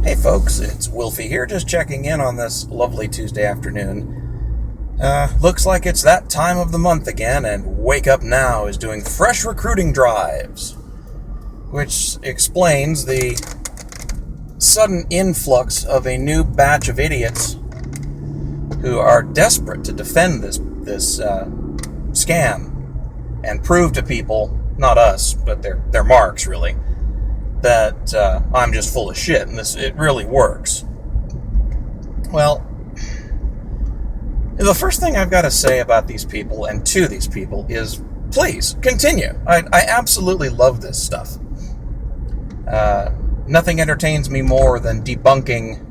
Hey folks, it's Wilfie here, just checking in on this lovely Tuesday afternoon. Looks like it's that time of the month again, and Wake Up Now is doing fresh recruiting drives, which explains the sudden influx of a new batch of idiots who are desperate to defend this scam and prove to people, not us, but their marks really, that I'm just full of shit and it really works. Well, the first thing I've got to say about these people and to these people is please continue. I absolutely love this stuff. Nothing entertains me more than debunking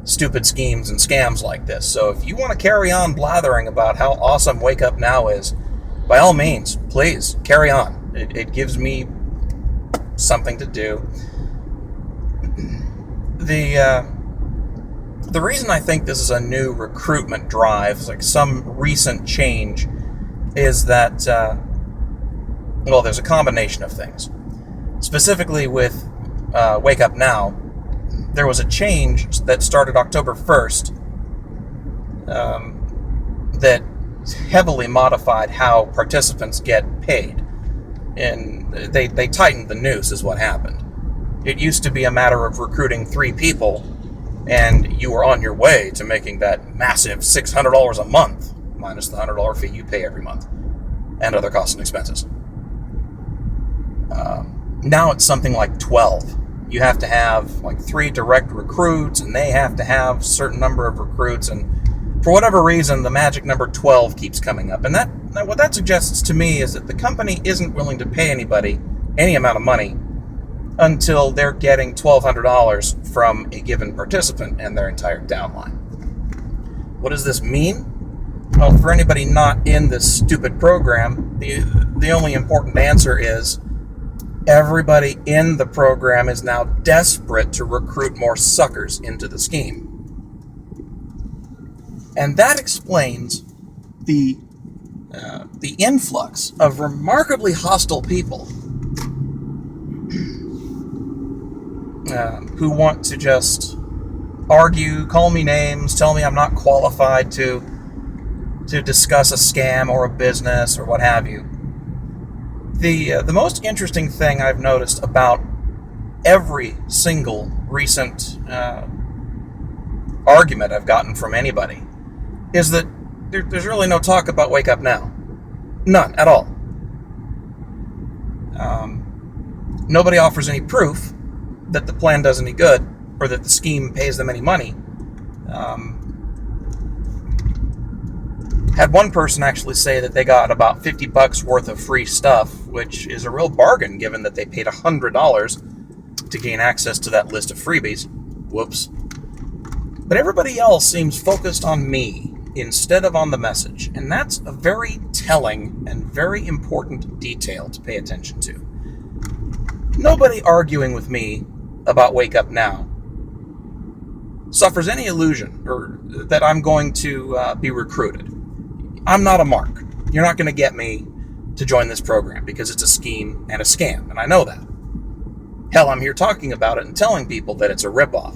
stupid schemes and scams like this. So if you want to carry on blathering about how awesome Wake Up Now is, by all means, please carry on. It gives me something to do. The reason I think this is a new recruitment drive, like some recent change, is that there's a combination of things. Specifically with Wake Up Now, there was a change that started October 1st that heavily modified how participants get paid. And they tightened the noose is what happened. It used to be a matter of recruiting 3 people, and you were on your way to making that massive $600 a month, minus the $100 fee you pay every month, and other costs and expenses. Now it's something like 12. You have to have like 3 direct recruits, and they have to have a certain number of recruits, and for whatever reason, the magic number 12 keeps coming up. And what that suggests to me is that the company isn't willing to pay anybody any amount of money until they're getting $1,200 from a given participant and their entire downline. What does this mean? Well, for anybody not in this stupid program, the only important answer is everybody in the program is now desperate to recruit more suckers into the scheme. And that explains the influx of remarkably hostile people who want to just argue, call me names, tell me I'm not qualified to discuss a scam or a business or what have you. The most interesting thing I've noticed about every single recent argument I've gotten from anybody is that there's really no talk about Wake Up Now. None at all. Nobody offers any proof that the plan does any good or that the scheme pays them any money. Had one person actually say that they got about $50 worth of free stuff, which is a real bargain given that they paid $100 to gain access to that list of freebies. Whoops. But everybody else seems focused on me instead of on the message, and that's a very telling and very important detail to pay attention to. Nobody arguing with me about Wake Up Now suffers any illusion or that I'm going to be recruited. I'm not a mark. You're not going to get me to join this program because it's a scheme and a scam, and I know that. Hell, I'm here talking about it and telling people that it's a ripoff.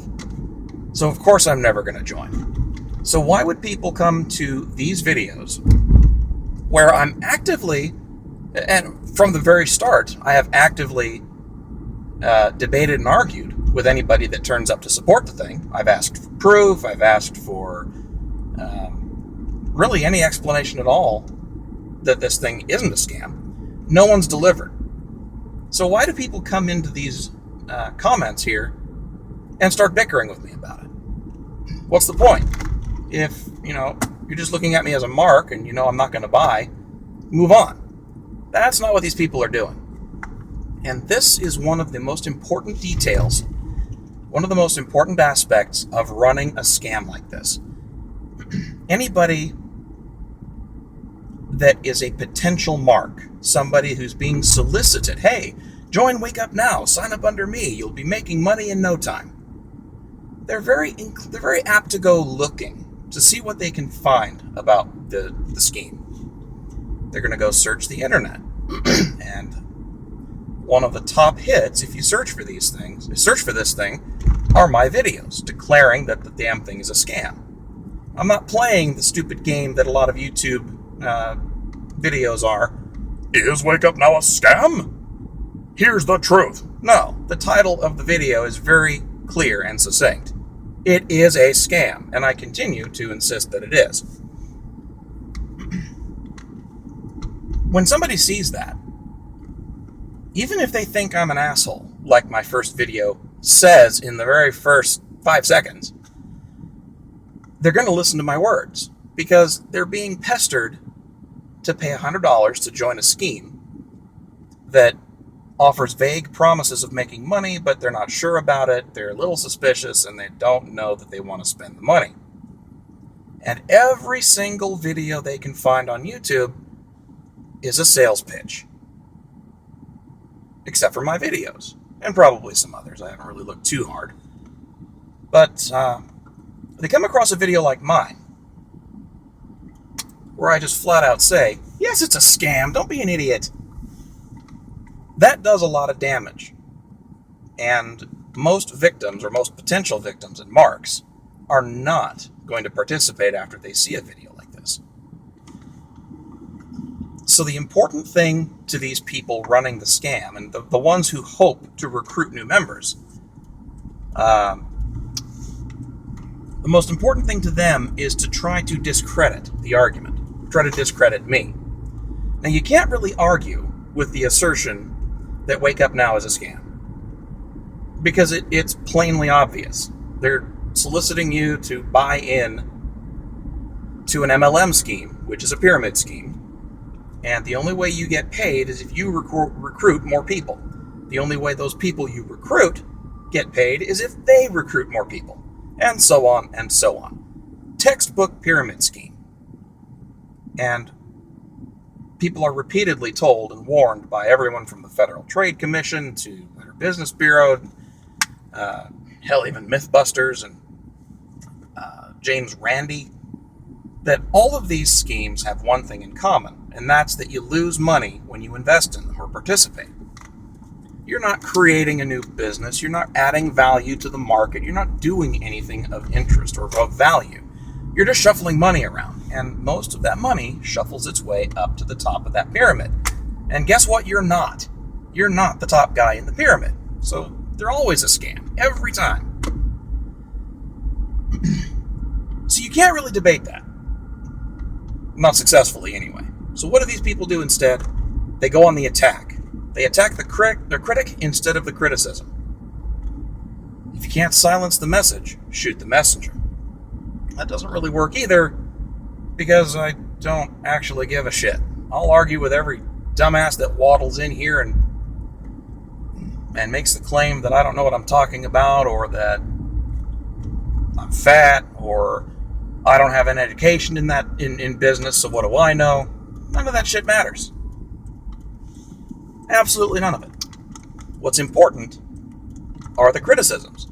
So of course I'm never going to join. So why would people come to these videos where I'm actively, and from the very start, I have actively debated and argued with anybody that turns up to support the thing. I've asked for proof, I've asked for really any explanation at all that this thing isn't a scam. No one's delivered. So why do people come into these comments here and start bickering with me about it? What's the point? If, you're just looking at me as a mark and I'm not going to buy, move on. That's not what these people are doing. And this is one of the most important details, one of the most important aspects of running a scam like this. Anybody that is a potential mark, somebody who's being solicited, hey, join Wake Up Now, sign up under me, you'll be making money in no time. They're very apt to go looking to see what they can find about the scheme. They're going to go search the internet. And one of the top hits, if you search for this thing, are my videos declaring that the damn thing is a scam. I'm not playing the stupid game that a lot of YouTube videos are. Is Wake Up Now a scam? Here's the truth. No, the title of the video is very clear and succinct. It is a scam, and I continue to insist that it is. When somebody sees that, even if they think I'm an asshole, like my first video says in the very first 5 seconds, they're going to listen to my words because they're being pestered to pay $100 to join a scheme that offers vague promises of making money, but they're not sure about it, they're a little suspicious, and they don't know that they want to spend the money. And every single video they can find on YouTube is a sales pitch. Except for my videos, and probably some others. I haven't really looked too hard. But they come across a video like mine, where I just flat out say, yes, it's a scam, don't be an idiot. That does a lot of damage. And most victims, or most potential victims and marks, are not going to participate after they see a video like this. So the important thing to these people running the scam, and the ones who hope to recruit new members, the most important thing to them is to try to discredit the argument, try to discredit me. Now, you can't really argue with the assertion that Wake Up Now is a scam, because it's plainly obvious. They're soliciting you to buy in to an MLM scheme, which is a pyramid scheme, and the only way you get paid is if you recruit more people. The only way those people you recruit get paid is if they recruit more people, and so on and so on. Textbook pyramid scheme. And people are repeatedly told and warned by everyone from the Federal Trade Commission to Better Business Bureau, hell, even Mythbusters and James Randi, that all of these schemes have one thing in common, and that's that you lose money when you invest in them or participate. You're not creating a new business, you're not adding value to the market, you're not doing anything of interest or of value. You're just shuffling money around, and most of that money shuffles its way up to the top of that pyramid. And guess what? You're not. You're not the top guy in the pyramid. So they're always a scam, every time. So you can't really debate that. Not successfully, anyway. So what do these people do instead? They go on the attack. They attack their critic instead of the criticism. If you can't silence the message, shoot the messenger. That doesn't really work either, because I don't actually give a shit. I'll argue with every dumbass that waddles in here and makes the claim that I don't know what I'm talking about, or that I'm fat, or I don't have an education in business, so what do I know? None of that shit matters. Absolutely none of it. What's important are the criticisms.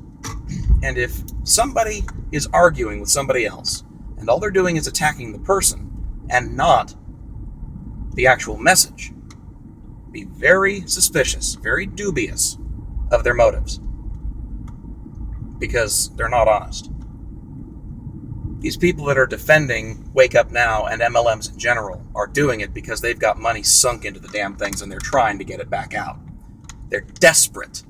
And if somebody is arguing with somebody else, and all they're doing is attacking the person and not the actual message, be very suspicious, very dubious of their motives, because they're not honest. These people that are defending Wake Up Now and MLMs in general are doing it because they've got money sunk into the damn things and they're trying to get it back out. They're desperate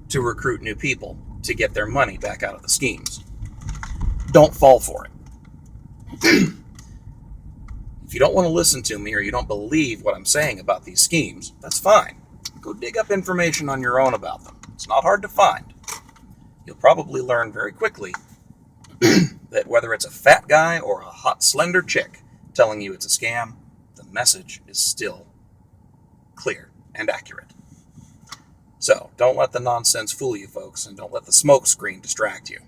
to recruit new people to get their money back out of the schemes. Don't fall for it. If you don't want to listen to me, or you don't believe what I'm saying about these schemes, that's fine. Go dig up information on your own about them. It's not hard to find. You'll probably learn very quickly that whether it's a fat guy or a hot, slender chick telling you it's a scam, the message is still clear and accurate. So, don't let the nonsense fool you, folks, and don't let the smoke screen distract you.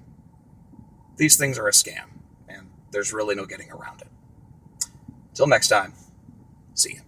These things are a scam, and there's really no getting around it. Till next time, see ya.